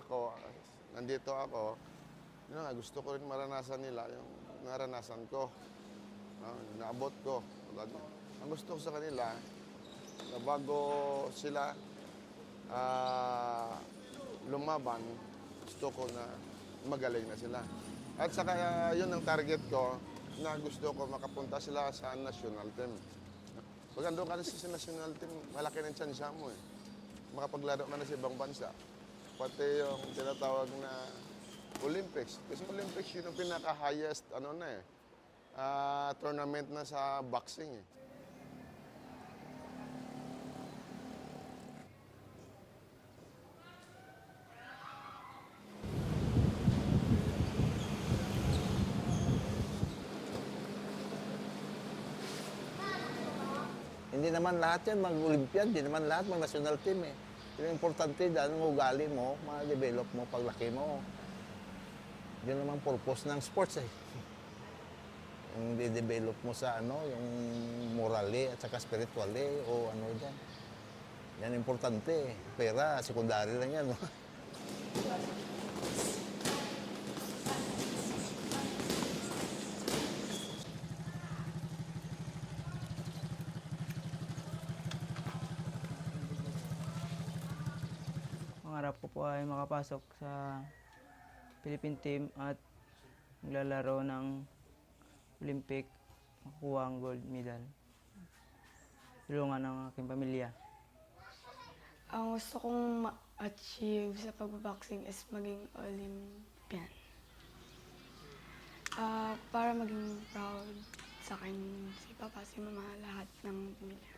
ako, nandito ako, yun nga, gusto ko rin maranasan nila yung naranasan ko, naabot ko. Ang gusto ko sa kanila, na bago sila lumaban, gusto ko na magaling na sila. At saka yun ang target ko, na gusto ko makapunta sila sa national team. Pag andun ka na sa national team, malaki ng tsansya mo eh. Makapaglaro ka na sa ibang bansa. Pati yung tinatawag na Olympics. Kasi Olympics yun ang pinaka-highest tournament na sa boxing eh. Hindi naman lahat yan mag-Olympiad, hindi naman lahat mag-national team eh. Yung importante dahil ang ugali mo, ma-develop mo paglaki mo. Yun naman purpose ng sports eh. Yung di-develop mo sa yung morally at saka spiritually o ano dyan. Yan importante eh. Pera, sekundary lang yan. No? Pangarap ko po ay makapasok sa Philippine team at maglalaro ng Olympic, makuha ang gold medal. Tulungan ang aking pamilya. Ang gusto kong ma-achieve sa pagbaboxing is maging Olympian. Para maging proud sa akin si Papa, si Mama, lahat ng pamilya.